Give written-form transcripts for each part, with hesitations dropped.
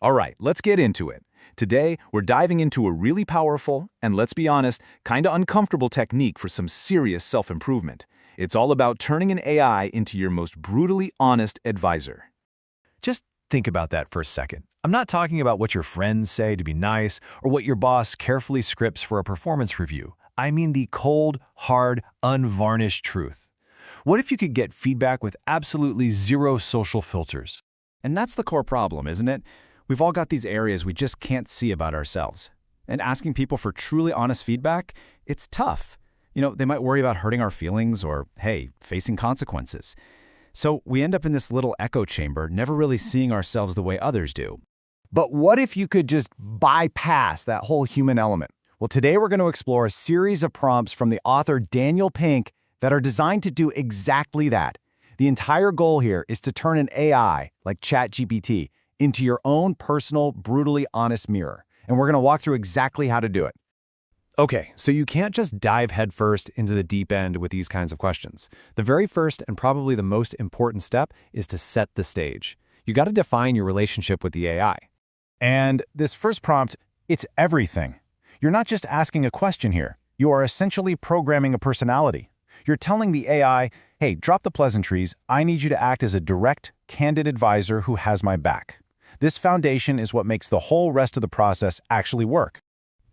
All right, let's get into it. Today, we're diving into a really powerful, and let's be honest, kinda uncomfortable technique for some serious self-improvement. It's all about turning an AI into your most brutally honest advisor. Just think about that for a second. I'm not talking about what your friends say to be nice or what your boss carefully scripts for a performance review. I mean the cold, hard, unvarnished truth. What if you could get feedback with absolutely zero social filters? And that's the core problem, isn't it? We've all got these areas we just can't see about ourselves. And asking people for truly honest feedback, it's tough. They might worry about hurting our feelings or, hey, facing consequences. So we end up in this little echo chamber, never really seeing ourselves the way others do. But what if you could just bypass that whole human element? Well, today we're going to explore a series of prompts from the author Daniel Pink that are designed to do exactly that. The entire goal here is to turn an AI, like ChatGPT, into your own personal, brutally honest mirror. And we're going to walk through exactly how to do it. Okay, so you can't just dive headfirst into the deep end with these kinds of questions. The very first and probably the most important step is to set the stage. You got to define your relationship with the AI. And this first prompt, it's everything. You're not just asking a question here. You are essentially programming a personality. You're telling the AI, hey, drop the pleasantries. I need you to act as a direct, candid advisor who has my back. This foundation is what makes the whole rest of the process actually work.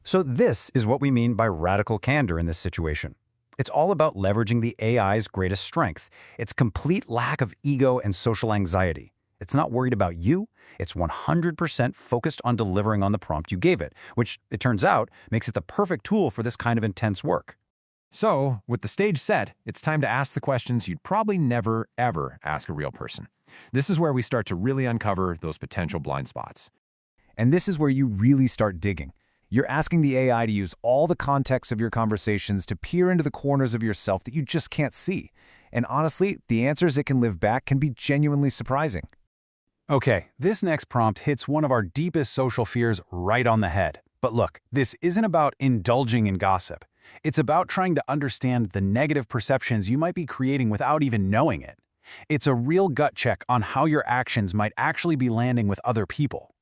So this is what we mean by radical candor in this situation. It's all about leveraging the AI's greatest strength, its complete lack of ego and social anxiety. It's not worried about you. It's 100% focused on delivering on the prompt you gave it, which, it turns out, makes it the perfect tool for this kind of intense work. So, with the stage set, it's time to ask the questions you'd probably never, ever ask a real person. This is where we start to really uncover those potential blind spots. And this is where you really start digging. You're asking the AI to use all the context of your conversations to peer into the corners of yourself that you just can't see. And honestly, the answers it can live back can be genuinely surprising. Okay, this next prompt hits one of our deepest social fears right on the head. But look, this isn't about indulging in gossip. It's about trying to understand the negative perceptions you might be creating without even knowing it. It's a real gut check on how your actions might actually be landing with other people.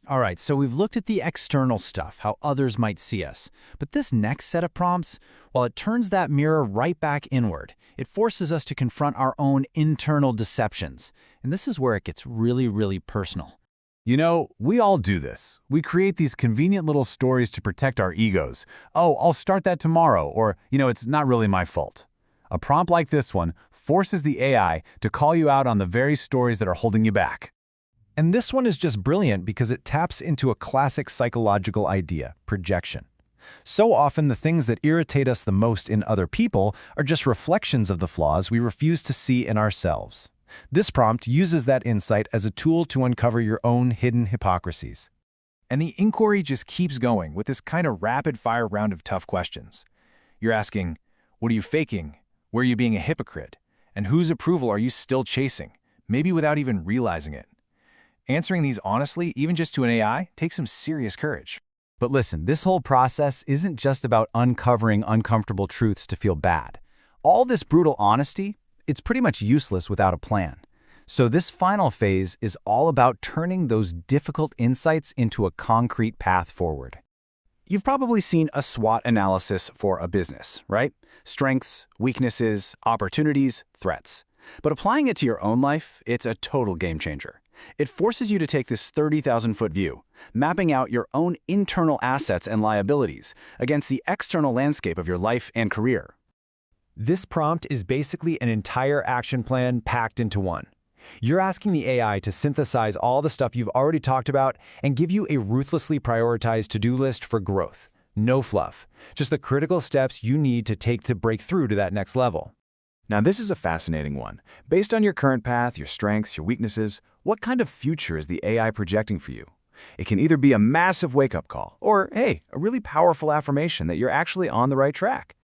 All right, so we've looked at the external stuff, how others might see us. But this next set of prompts, while it turns that mirror right back inward, it forces us to confront our own internal deceptions. And this is where it gets really, really personal. We all do this. We create these convenient little stories to protect our egos. Oh, I'll start that tomorrow, or, it's not really my fault. A prompt like this one forces the AI to call you out on the very stories that are holding you back. And this one is just brilliant because it taps into a classic psychological idea, projection. So often the things that irritate us the most in other people are just reflections of the flaws we refuse to see in ourselves. This prompt uses that insight as a tool to uncover your own hidden hypocrisies. And the inquiry just keeps going with this kind of rapid-fire round of tough questions. You're asking, what are you faking? Where are you being a hypocrite? And whose approval are you still chasing? Maybe without even realizing it. Answering these honestly, even just to an AI, takes some serious courage. But listen, this whole process isn't just about uncovering uncomfortable truths to feel bad. All this brutal honesty, it's pretty much useless without a plan. So this final phase is all about turning those difficult insights into a concrete path forward. You've probably seen a SWOT analysis for a business, right? Strengths, weaknesses, opportunities, threats. But applying it to your own life, it's a total game changer. It forces you to take this 30,000-foot view, mapping out your own internal assets and liabilities against the external landscape of your life and career. This prompt is basically an entire action plan packed into one. You're asking the AI to synthesize all the stuff you've already talked about and give you a ruthlessly prioritized to-do list for growth. No fluff, just the critical steps you need to take to break through to that next level. Now, this is a fascinating one. Based on your current path, your strengths, your weaknesses, what kind of future is the AI projecting for you? It can either be a massive wake-up call or, hey, a really powerful affirmation that you're actually on the right track.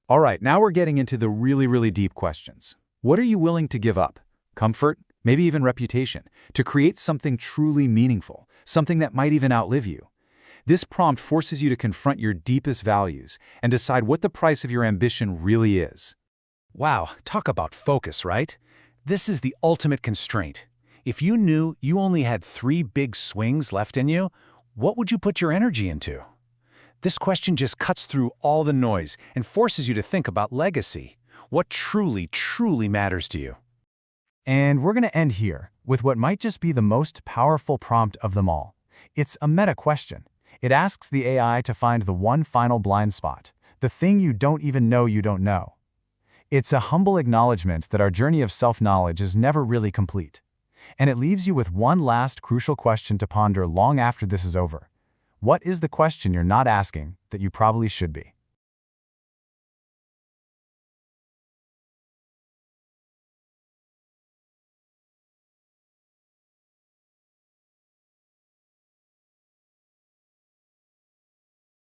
All right, now we're getting into the really, really deep questions. What are you willing to give up? Comfort, maybe even reputation, to create something truly meaningful, something that might even outlive you. This prompt forces you to confront your deepest values and decide what the price of your ambition really is. Wow, talk about focus, right? This is the ultimate constraint. If you knew you only had 3 big swings left in you, what would you put your energy into? This question just cuts through all the noise and forces you to think about legacy. What truly, truly matters to you? And we're going to end here with what might just be the most powerful prompt of them all. It's a meta question. It asks the AI to find the one final blind spot, the thing you don't even know you don't know. It's a humble acknowledgement that our journey of self-knowledge is never really complete. And it leaves you with one last crucial question to ponder long after this is over. What is the question you're not asking that you probably should be?